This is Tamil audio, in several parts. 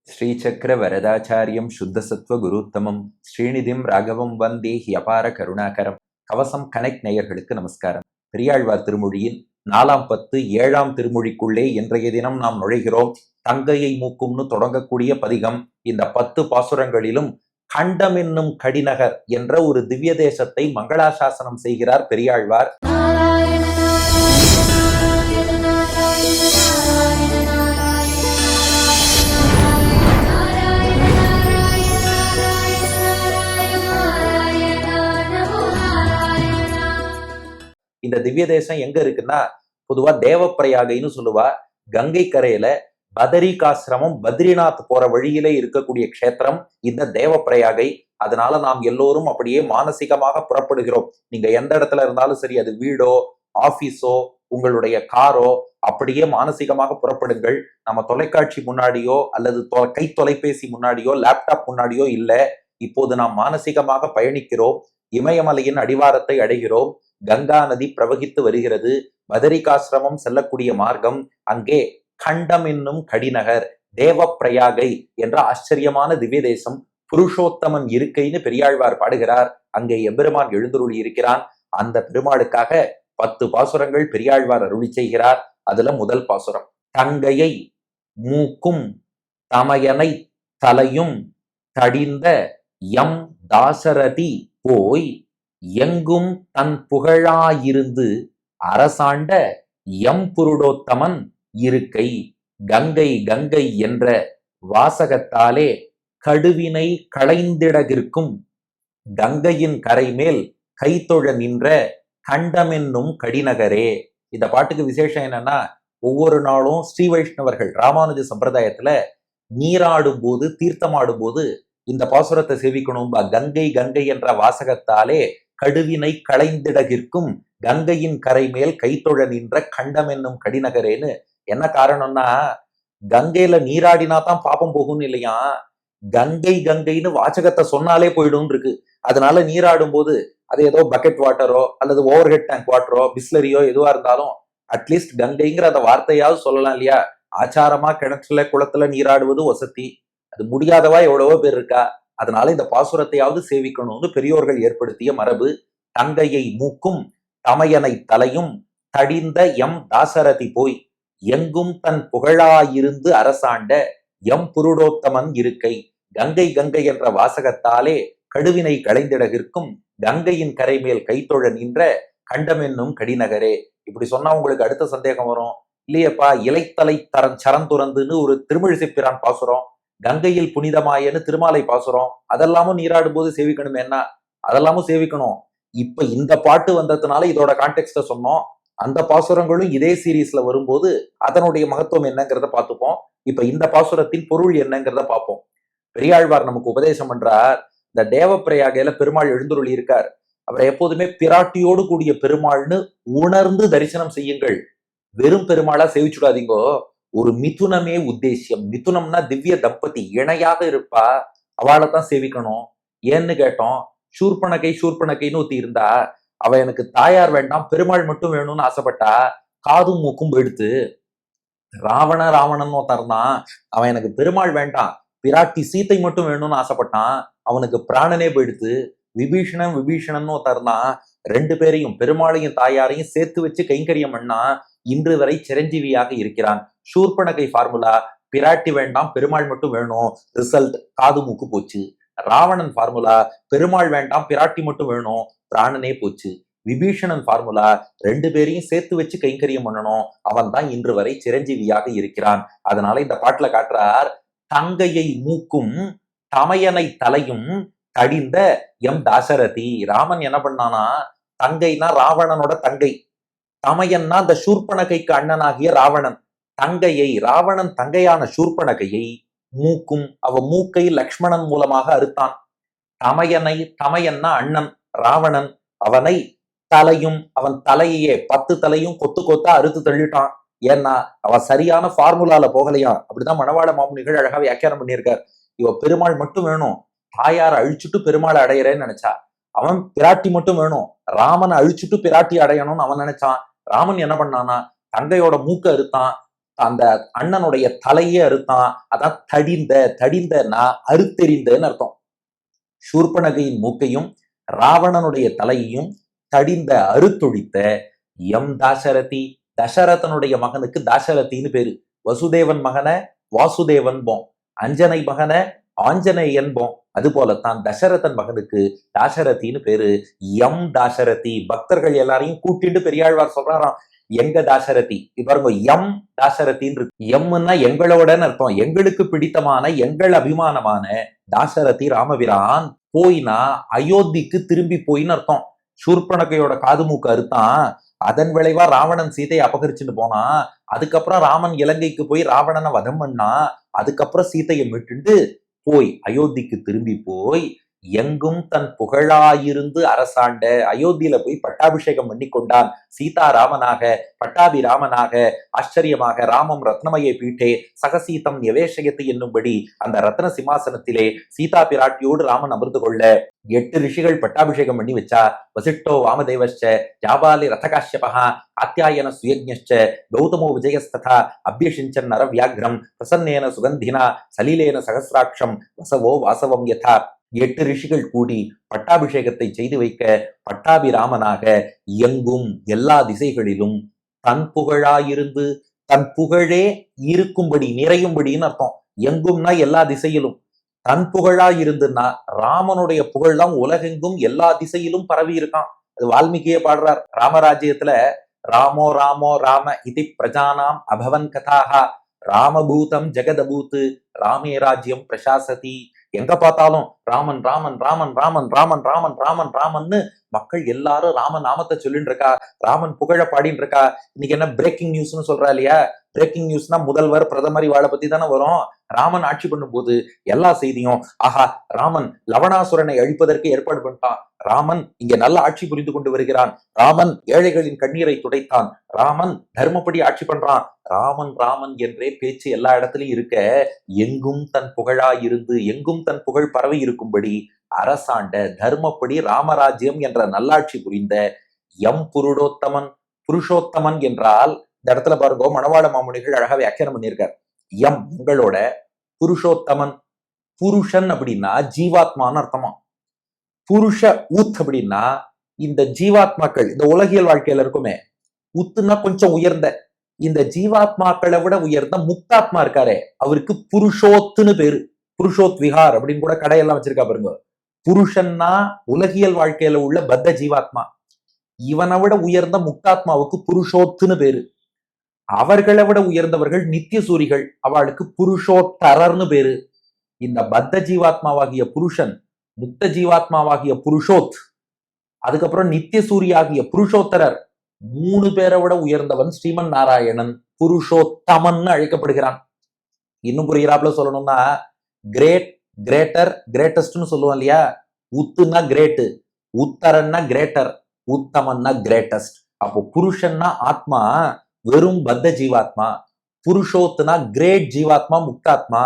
ஸ்ரீசக்கர வரதாச்சாரியம் சுத்தசத்வ குருத்தமம் ஸ்ரீநிதிம் ராகவம் வந்தே ஹியபார கருணாகரம். கவசம் கனெக்ட் நேயர்களுக்கு நமஸ்காரம். பெரியாழ்வார் திருமொழியின் 4ஆம் பத்து 7ஆம் திருமொழிக்குள்ளே இன்றைய தினம் நாம் நுழைகிறோம். தங்கையை மூக்கும்னு தொடங்கக்கூடிய பதிகம். இந்த 10 பாசுரங்களிலும் கண்டம் என்னும் கடிநகர் என்ற ஒரு திவ்ய தேசத்தை மங்களாசாசனம் செய்கிறார் பெரியாழ்வார். இந்த திவ்ய தேசம் எங்க இருக்குன்னா, பொதுவா தேவப்பிரயாகைன்னு சொல்லுவா. கங்கை கரையில பதரிகாசிரமம் பத்ரிநாத் போற வழியிலே இருக்கக்கூடிய க்ஷேத்திரம் இந்த தேவப்பிரயாகை. அதனால நாம் எல்லோரும் அப்படியே மானசீகமாக புறப்படுகிறோம். நீங்க எந்த இடத்துல இருந்தாலும் சரி, அது வீடோ ஆபீஸோ உங்களுடைய காரோ, அப்படியே மானசீகமாக புறப்படுங்கள். நம்ம தொலைக்காட்சி முன்னாடியோ அல்லது கை தொலைபேசி முன்னாடியோ லேப்டாப் முன்னாடியோ இல்ல. இப்போது நாம் மானசீகமாக பயணிக்கிறோம். இமயமலையின் அடிவாரத்தை அடைகிறோம். கங்கா நதி பிரவகித்து வருகிறது. பதரிகாசிரமம் செல்லக்கூடிய மார்க்கம். அங்கே கண்டம் என்னும் கடிநகர் தேவப்பிரயாகை என்ற ஆச்சரியமான திவ்ய தேசம். புருஷோத்தமன் இருக்கைன்னு பெரியாழ்வார் பாடுகிறார். அங்கே எம்பெருமான் எழுந்தருளி இருக்கிறான். அந்த பெருமாளுக்காக 10 பாசுரங்கள் பெரியாழ்வார் அருளி செய்கிறார். அதுல முதல் பாசுரம், தங்கையை மூக்கும் தமையனை தலையும் தடிந்த எம் தாசரதி போய் எங்கும் தன் புகழாயிருந்து அரசாண்ட எம் புருடோத்தமன் இருக்கை. கங்கை கங்கை என்ற வாசகத்தாலே கடுவினை களைந்திடகிற்கும் கங்கையின் கரை மேல் கைத்தொழ நின்ற கண்டமென்னும் கடிநகரே. இந்த பாட்டுக்கு விசேஷம் என்னன்னா, ஒவ்வொரு நாளும் ஸ்ரீ வைஷ்ணவர்கள் ராமானுஜ சம்பிரதாயத்துல நீராடும் போது தீர்த்தமாடும் போது இந்த பாசுரத்தை சேவிக்கணும். கங்கை கங்கை என்ற வாசகத்தாலே கடுவினை களைந்திடகிற்கும் கங்கையின் கரை மேல் கைத்தொழ நின்ற கண்டம் என்னும் கடிநகரேன்னு. என்ன காரணம்னா, கங்கையில நீராடினா தான் பாப்பம் போகும்னு இல்லையா, கங்கை கங்கைன்னு வாசகத்தை சொன்னாலே போயிடும் இருக்கு. அதனால நீராடும் போது அது ஏதோ பக்கெட் வாட்டரோ அல்லது ஓவர் ஹெட் டேங்க் வாட்டரோ பிஸ்லரியோ எதுவா இருந்தாலும் அட்லீஸ்ட் கங்கைங்கிற அந்த வார்த்தையாவது சொல்லலாம் இல்லையா. ஆச்சாரமா கிணற்றுல குளத்துல நீராடுவது வசதி, அது முடியாதவா எவ்வளவோ பேர் இருக்கா. அதனால இந்த பாசுரத்தையாவது சேவிக்கணும்னு பெரியோர்கள் ஏற்படுத்திய மரபு. தங்கையை மூக்கும் தமையனை தலையும் தடிந்த எம் தாசரதி போய் எங்கும் தன் புகழாயிருந்து அரசாண்ட எம் புருடோத்தமன் இருக்கை. கங்கை கங்கை என்ற வாசகத்தாலே கடுவினை களைந்திடகிற்கும் கங்கையின் கரை மேல் கைத்தொழ நின்ற கண்டம் என்னும் கடிநகரே. இப்படி சொன்னா உங்களுக்கு அடுத்த சந்தேகம் வரும், இல்லையப்பா இலைத்தலை சரந்துறந்துன்னு ஒரு திருமழிசைப்பிரான் பாசுரம், கங்கையில் புனிதமாயன்னு திருமாலை பாசுரம், அதெல்லாமும் நீராடும் போது சேவிக்கணும். என்ன அதெல்லாமும் சேவிக்கணும். இப்ப இந்த பாட்டு வந்ததுனால இதோட கான்டெக்ஸ்ட சொன்னோம். அந்த பாசுரங்களும் இதே சீரீஸ்ல வரும்போது அதனுடைய மகத்துவம் என்னங்கிறத பார்த்துப்போம். இப்ப இந்த பாசுரத்தின் பொருள் என்னங்கிறத பார்ப்போம். பெரியாழ்வார் நமக்கு உபதேசம் பண்றார். இந்த தேவப்பிரயாகையில பெருமாள் எழுந்துருளி இருக்கார். அவரை எப்போதுமே பிராட்டியோடு கூடிய பெருமாள்னு உணர்ந்து தரிசனம் செய்யுங்கள். வெறும் பெருமாளா சேவிச்சுடாதீங்கோ. ஒரு மிதுனமே உத்தேசியம். மிதுனம்னா திவ்ய தம்பதி இணையாக இருப்பா, அவளை தான் சேவிக்கணும். ஏன்னு கேட்டோம், சூர்பனகைன்னு ஒருத்தி இருந்தா, அவ எனக்கு தாயார் வேண்டாம் பெருமாள் மட்டும் வேணும்னு ஆசைப்பட்டா. காதும் மூக்கும் போயிடுத்து. ராவணன் ஒருத்தர்தான், அவன் எனக்கு பெருமாள் வேண்டாம் பிராட்டி சீத்தை மட்டும் வேணும்னு ஆசைப்பட்டான், அவனுக்கு பிராணனே போயிடுத்து. விபீஷணன் ஒருத்தர்தான், 2 பேரையும் பெருமாளையும் தாயாரையும் சேர்த்து வச்சு கைங்கரியம் பண்ணா, இன்று வரை சிரஞ்சீவியாக இருக்கிறான். சூர்பனகை ஃபார்முலா, பிராட்டி வேண்டாம் பெருமாள் மட்டும் வேணும், ரிசல்ட் காது மூக்கு போச்சு. ராவணன் ஃபார்முலா, பெருமாள் வேண்டாம் பிராட்டி மட்டும் வேணும், பிராணனே போச்சு. விபீஷணன் ஃபார்முலா, 2 பேரையும் சேர்த்து வச்சு கைங்கரியம் பண்ணணும், அவன் தான் இன்று வரை சிரஞ்சீவியாக இருக்கிறான். அதனால இந்த பாட்டுல காட்டுறார், தங்கையை மூக்கும் தமையனை தலையும் தடிந்த எம் தாசரதி. ராமன் என்ன பண்ணானா, தங்கைனா ராவணனோட தங்கை, தமையன்னா அந்த சூர்பனகைக்கு அண்ணனாகிய ராவணன். தங்கையை ராவணன் தங்கையான சூர்பனகையை மூக்கும், அவ மூக்கை லக்ஷ்மணன் மூலமாக அறுத்தான். தமையன்னா அண்ணன் ராவணன், அவனை தலையும், அவன் தலையே 10 தலையும் கொத்து கொத்தா அறுத்து தள்ளிட்டான். ஏன்னா அவன் சரியான ஃபார்முலால போகலையா. அப்படிதான் மணவாள மாமுனிகள் அழகா வியாக்கியானம் பண்ணியிருக்கார். இவ பெருமாள் மட்டும் வேணும், தாயாரை அழிச்சுட்டு பெருமாளை அடையிறேன்னு நினைச்சா. அவன் பிராட்டி மட்டும் வேணும், ராமனை அழிச்சுட்டு பிராட்டி அடையணும்னு அவன் நினைச்சான். ராமன் என்ன பண்ணானா, தங்கையோட மூக்க அறுத்தான். அந்த அண்ணனுடைய தலையே அறுத்தான். அதான் தடிந்த, தடிந்தனா அறுத்தெறிந்தன்னு அர்த்தம். சூர்பனகையின் மூக்கையும் ராவணனுடைய தலையையும் தடிந்த அறுத்தொழித்த எம் தாசரதி, தசரதனுடைய மகனுக்கு தாசரதின்னு பேரு. வசுதேவன் மகனை வாசுதேவன் போம், அஞ்சனை மகனை ஆஞ்சநேயன் போம். அது போலத்தான் தசரதன் மகனுக்கு தாசரதின்னு பேரு. எம் தாசரதி, பக்தர்கள் எல்லாரையும் கூட்டிட்டு பெரியாழ்வார் சொல்றாராம், எங்க தாசரதி. பாருங்க, எம் தாசரதின்னு இருக்கு. எம்னா எங்களோடன்னு அர்த்தம். எங்களுக்கு பிடித்தமான, எங்கள் அபிமானமான தாசரதி ராமபிரான் போயினா அயோத்திக்கு திரும்பி போயின்னு அர்த்தம். சூர்பனகையோட காது மூக்கு அறுத்தான். அதன் விளைவா ராவணன் சீதையை அபகரிச்சுட்டு போனான். அதுக்கப்புறம் ராமன் இலங்கைக்கு போய் ராவணனை வதம் பண்ணா. அதுக்கப்புறம் சீதையை மீட்டுண்டு போய் அயோத்திக்கு திரும்பி போய் எங்கும் தன் புகழாயிருந்து அரசாண்ட, அயோத்தியில போய் பட்டாபிஷேகம் பண்ணி கொண்டான். சீதாராமனாக, பட்டாபி ராமனாக, ஆச்சரியமாக ராமம் ரத்னமய பீட்டே சகசீதம் நிவேஷயத்து என்னும்படி அந்த ரத்ன சிம்மாசனத்திலே சீதா பிராட்டியோடு ராமன் அமர்ந்து கொள்ள 8 ரிஷிகள் பட்டாபிஷேகம் பண்ணி வச்சா. வசிஷ்டோ வாமதேவச்ச ஜாபாலி ரதகாஷ்யபா ஆத்யாயன சுயஜ்ஞச்ச கௌதமோ விஜயஸ்ததா அபியஷிஞ்சன் நர வியாக்ரம் பிரசன்னேன சுகந்தினா சலீலேன சகசிராட்சம் வசவோ வாசவம் யதா. 8 ரிஷிகள் கூடி பட்டாபிஷேகத்தை செய்து வைக்க பட்டாபிராமனாக எங்கும் எல்லா திசைகளிலும் தன் புகழாயிருந்து, தன் புகழே இருக்கும்படி, நிறையும்படின்னு அர்த்தம். எங்கும்னா எல்லா திசையிலும், தன் புகழா இருந்துன்னா ராமனுடைய புகழ் தான் உலகெங்கும் எல்லா திசையிலும் பரவி இருக்கான். அது வால்மீகியே பாடுறார் ராமராஜ்யத்துல. ராமோ ராமோ ராம இதி பிரஜானாம் அபவன் கதாஹா ராமபூதம் ஜெகதபூத் ராமே ராஜ்யம் பிரசாசதி. எங்க பார்த்தாலும் ராமன் ராமன் ராமன் ராமன் ராமன் ராமன் ராமன் ராமன்னு மக்கள் எல்லாரும் ராம நாமத்தை சொல்லிட்டு இருக்கா, ராமன் புகழ பாடின்னு இருக்கா. இன்னைக்கு என்ன பிரேக்கிங் நியூஸ்னு சொல்றா இல்லையா? பிரேக்கிங் நியூஸ்னா முதல்வர் பிரதமர் இவாளை பத்தி தானே வரும். ராமன் ஆட்சி பண்ணும் போது எல்லா செய்தியும், ஆஹா ராமன் லவணாசுரனை அழிப்பதற்கு ஏற்பாடு பண்ணிட்டான், ராமன் இங்க நல்ல ஆட்சி புரிந்து கொண்டு வருகிறான், ராமன் ஏழைகளின் கண்ணீரை துடைத்தான், ராமன் தர்மப்படி ஆட்சி பண்றான், ராமன் ராமன் என்றே பேச்சு எல்லா இடத்துலயும் இருக்க, எங்கும் தன் புகழாயிருந்து, எங்கும் தன் புகழ் பரவி இருக்கும்படி அரசாண்ட, தர்மப்படி ராமராஜ்யம் என்ற நல்லாட்சி புரிந்த எம் புருடோத்தமன். புருஷோத்தமன் என்றால் இந்த இடத்துல பாருங்க, மணவாள மாமுனிகள் அழகா வியாக்கியானம் பண்ணியிருக்கார். எம் உங்களோட, புருஷோத்தமன், புருஷன் அப்படின்னா ஜீவாத்மான்னு அர்த்தமா. புருஷ ஊத் அப்படின்னா இந்த ஜீவாத்மாக்கள், இந்த உலகியல் வாழ்க்கையில இருக்குமே, உத்துனா கொஞ்சம் உயர்ந்த, இந்த ஜீவாத்மாக்களை விட உயர்ந்த முக்தாத்மா இருக்காரே அவருக்கு புருஷோத்துன்னு பேரு. புருஷோத் விஹார் அப்படின்னு கூட கடையெல்லாம் வச்சிருக்கா பாருங்க. புருஷன்னா உலகியல் வாழ்க்கையில உள்ள பத்த ஜீவாத்மா. இவனை விட உயர்ந்த முக்தாத்மாவுக்கு புருஷோத்துன்னு பேரு. அவர்களை விட உயர்ந்தவர்கள் நித்திய சூரிகள், அவளுக்கு புருஷோத்தரர்னு பேரு. இந்த பத்த ஜீவாத்மாவாகிய புருஷன், முக்த ஜீவாத்மாவாகிய புருஷோத், அதுக்கப்புறம் நித்திய சூரியாகிய புருஷோத்தரர், 3 பேரை விட உயர்ந்தவன் ஸ்ரீமன் நாராயணன் புருஷோத்தமன் அழைக்கப்படுகிறான். இன்னும் புரிகிறாப்புல சொல்லணும்னா, கிரேட், கிரேட்டர், கிரேட்டஸ்ட்னு சொல்லுவோம் இல்லையா? உத்துன்னா கிரேட்டு, உத்தரன்னா கிரேட்டர், உத்தமன்னா கிரேட்டஸ்ட். அப்போ புருஷன்னா ஆத்மா வெறும் பத்த ஜீவாத்மா, புருஷோத்துனா கிரேட் ஜீவாத்மா முக்தாத்மா,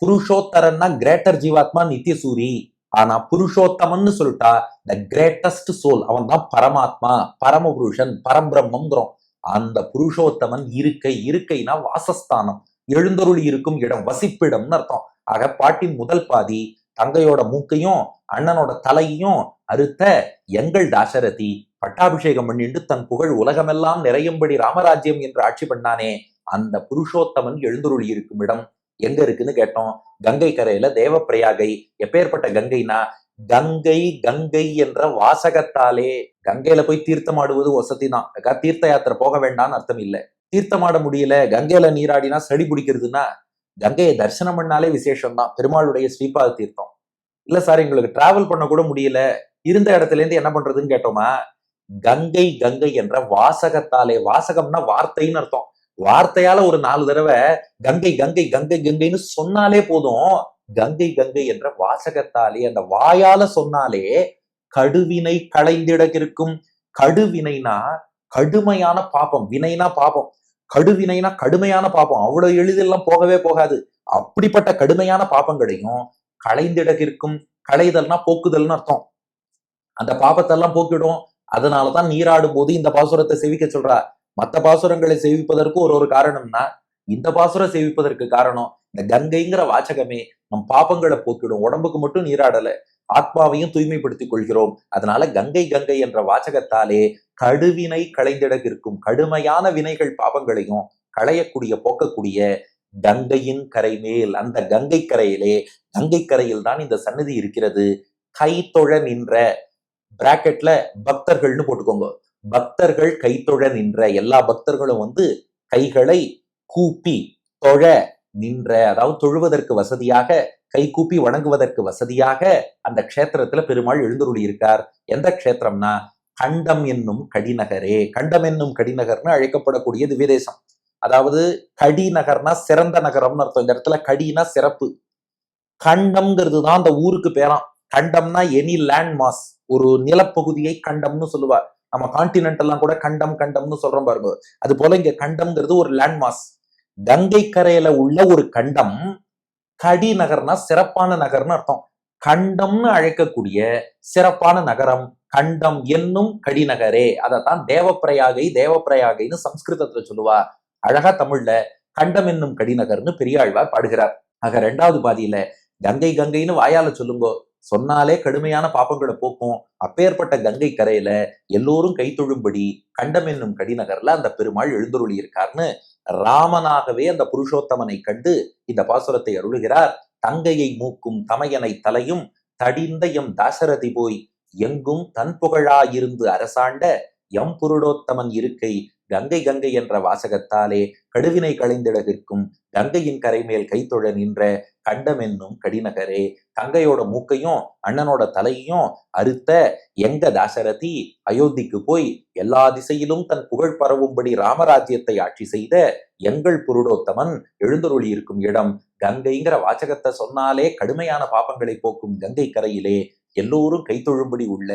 புருஷோத்தரன்னா கிரேட்டர் ஜீவாத்மா நித்தியசூரி. ஆனா புருஷோத்தமன்னு சொல்லிட்டா த கிரேட்டஸ்ட் சோல், அவன் தான் பரமாத்மா, பரமபுருஷன், பரம்பிரம்மங்கிறோம். அந்த புருஷோத்தமன் இருக்கை, இருக்கைனா வாசஸ்தானம், எழுந்தருளி இருக்கும் இடம், வசிப்பிடம்னு அர்த்தம். ஆக பாட்டின் முதல் பாதி தங்கையோட மூக்கையும் அண்ணனோட தலையையும் அறுத்த எங்கள் தாசரதி பட்டாபிஷேகம் பண்ணிட்டு தன் புகழ் உலகமெல்லாம் நிறையும்படி ராமராஜ்யம் என்று ஆட்சி பண்ணானே, அந்த புருஷோத்தமன் எழுந்தருளி இருக்கும் இடம் எங்க இருக்குன்னு கேட்டோம். கங்கை கரையில தேவப்பிரயாகை. எப்பேற்பட்ட கங்கைனா, கங்கை கங்கை என்ற வாசகத்தாலே. கங்கையில போய் தீர்த்தம் ஆடுவது வசதி தான், தீர்த்த யாத்திரை போக வேண்டாம்னு அர்த்தம் இல்லை. தீர்த்தமாட முடியல, கங்கையில நீராடினா சளி பிடிக்கிறதுனா கங்கையை தரிசனம் பண்ணாலே விசேஷம் தான். பெருமாளுடைய ஸ்ரீபாத தீர்த்தம். இல்ல சார் எங்களுக்கு டிராவல் பண்ண கூட முடியல, இருந்த இடத்துல இருந்து என்ன பண்றதுன்னு கேட்டோமா, கங்கை கங்கை என்ற வாசகத்தாலே. வாசகம்னா வார்த்தைன்னு அர்த்தம். வார்த்தையால ஒரு 4 தடவை கங்கை கங்கை கங்கை கங்கைன்னு சொன்னாலே போதும். கங்கை கங்கை என்ற வாசகத்தாலே, அந்த வாயால சொன்னாலே கடுவினை களைந்திட இருக்கும். கடுவினைனா கடுமையான பாபம், வினைனா பாபம், கடுவினைனா கடுமையான பாபம், அவ்வளவு எளிதெல்லாம் போகவே போகாது. அப்படிப்பட்ட கடுமையான பாபங்களையும் களைந்திட இருக்கும். களைதல்னா போக்குதல்னு அர்த்தம். அந்த பாபத்தெல்லாம் போக்கிடும். அதனாலதான் நீராடும் போது இந்த பாசுரத்தை செவிக்க சொல்றா. மற்ற பாசுரங்களை சேவிப்பதற்கு ஒரு காரணம்னா, இந்த பாசுரம் சேவிப்பதற்கு காரணம் இந்த கங்கைங்கிற வாசகமே நம் பாபங்களை போக்கிடும். உடம்புக்கு மட்டும் நீராடல, ஆத்மாவையும் தூய்மைப்படுத்திக் கொள்கிறோம். அதனால கங்கை கங்கை என்ற வாசகத்தாலே கடுவினை களைந்திட இருக்கும். கடுமையான வினைகள் பாபங்களையும் களையக்கூடிய போக்கக்கூடிய கங்கையின் கரை மேல், அந்த கங்கை கரையிலே, கங்கை கரையில் தான் இந்த சன்னதி இருக்கிறது. கைத்தொழ நின்ற, பிராக்கெட்ல பக்தர்கள்னு போட்டுக்கோங்க, பக்தர்கள் கைத்தொழ நின்ற, எல்லா பக்தர்களும் கைகளை கூப்பி தொழ நின்ற, அதாவது தொழுவதற்கு வசதியாக, கை கூப்பி வணங்குவதற்கு வசதியாக அந்த க்ஷேத்திரத்துல பெருமாள் எழுந்தருளி இருக்கார். எந்த க்ஷேத்திரம்னா கண்டம் என்னும் கடிநகரே. கண்டம் என்னும் கடிநகர்னு அழைக்கப்படக்கூடிய திவ்யதேசம். அதாவது கடிநகர்னா சிறந்த நகரம்னு அர்த்தம். இந்த இடத்துல கடினா சிறப்பு, கண்டம்ங்கிறது தான் அந்த ஊருக்கு பேராம். கண்டம்னா எனி லேண்ட் மாஸ், ஒரு நிலப்பகுதியை கண்டம்னு சொல்லுவார். நம்ம கான்டினென்ட் எல்லாம் கூட கண்டம் கண்டம்னு சொல்றோம் பாருங்க. அது போல இங்க கண்டம்ங்கிறது ஒரு லேண்ட் மாஸ். கங்கை கரையில உள்ள ஒரு கண்டம், கடி நகர்னா சிறப்பான நகர்னு அர்த்தம். கண்டம்னு அழைக்கக்கூடிய சிறப்பான நகரம் கண்டம் என்னும் கடிநகரே. அதைத்தான் தேவப்பிரயாகை தேவப்பிரயாகைன்னு சம்ஸ்கிருதத்துல சொல்லுவா. அழகா தமிழ்ல கண்டம் என்னும் கடிநகர்னு பெரியாழ்வார் பாடுகிறார். ஆக இரண்டாவது பாதியில கங்கை கங்கைன்னு வாயால சொல்லுங்கோ, சொன்னாலே கடுமையான பாப்பங்களை போக்கும். அப்பேற்பட்ட கங்கை கரையில எல்லோரும் கைத்தொழும்படி கண்டம் என்னும் கடிநகர்ல அந்த பெருமாள் எழுந்தருளி இருக்கார்னு ராமனாகவே அந்த புருஷோத்தமனை கண்டு இந்த பாசுரத்தை அருளுகிறார். தங்கையை மூக்கும் தமையனை தலையும் தடிந்த எம் தாசரதி போய் எங்கும் தன் புகழாயிருந்து அரசாண்ட எம் புருடோத்தமன் இருக்கை கங்கை கங்கை என்ற வாசகத்தாலே கடுவினை களைந்திடகிற்கும் கங்கையின் கரைமேல் கைத்தொழ நின்ற கண்டம் என்னும் கடிநகரே. தங்கையோட மூக்கையும் அண்ணனோட தலையையும் அறுத்த எங்க தாசரதி அயோத்திக்கு போய் எல்லா திசையிலும் தன் புகழ் பரவும்படி ராமராஜ்யத்தை ஆட்சி செய்த எங்கள் புருடோத்தமன் எழுந்தருளி இருக்கும் இடம் கங்கைங்கிற வாசகத்தை சொன்னாலே கடுமையான பாப்பங்களை போக்கும் கங்கை கரையிலே எல்லோரும் கைத்தொழும்படி உள்ள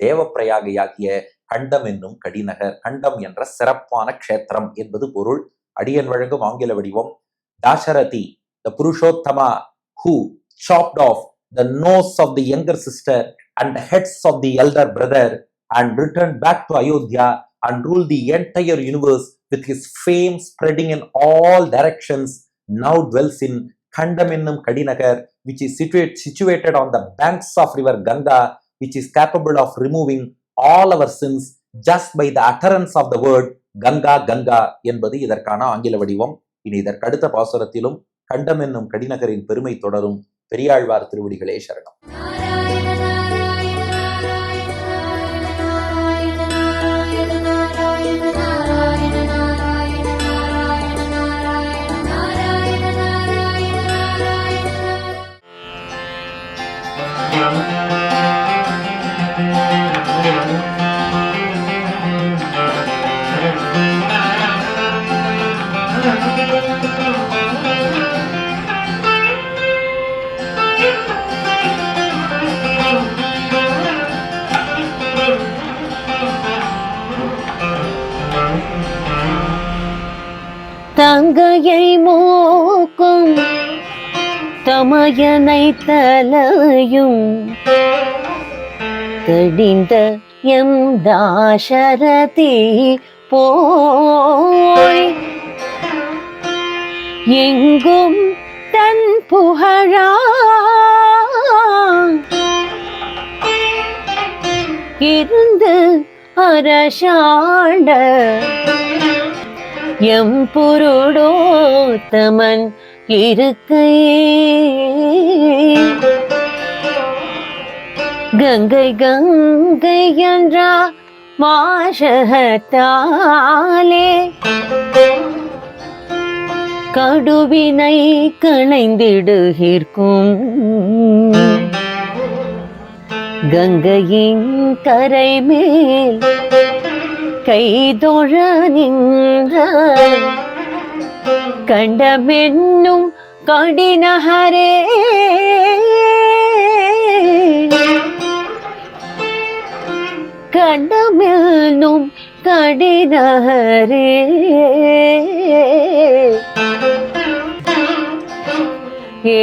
தேவப்பிரயாகையாகிய கண்டம் என்னும் கடிநகர். கண்டம் என்ற சிறப்பான க்ஷேத்திரம் என்பது பொருள். அடியன் வழங்கும் ஆங்கில வடிவம். Dasarathi, the Purushottama who chopped off the nose of the younger sister and the heads of the elder brother and returned back to Ayodhya and ruled the entire universe with his fame spreading in all directions, now dwells in Kandam ennum Kadinagar, which is situated on the banks of river Ganga, which is capable of removing all our sins just by the utterance of the word Ganga Ganga என்பது இதற்கான ஆங்கில வடிவம். இனி இதற்கு அடுத்த பாசுரத்திலும் கண்டம் என்னும் கடிநகரின் பெருமை தொடரும். பெரியாழ்வார் திருவடிகளே சரணம். தங்கையை மூக்கும் தமையனை தலையும் கடிந்த எம் தாசரதி போய் எங்கும் தன் புகழா இருந்து அரசாண்ட எம் புருடோத்தமன் இருக்கை கங்கை கங்கை என்ற வாசகத்தாலே கடுவினை களைந்திடுகிற்கும் கங்கையின் கரை மேல் கைதொழ நின்ற கண்டமென்னும் கடிநகரே கண்டமென்னும் கடிநகரே ஏ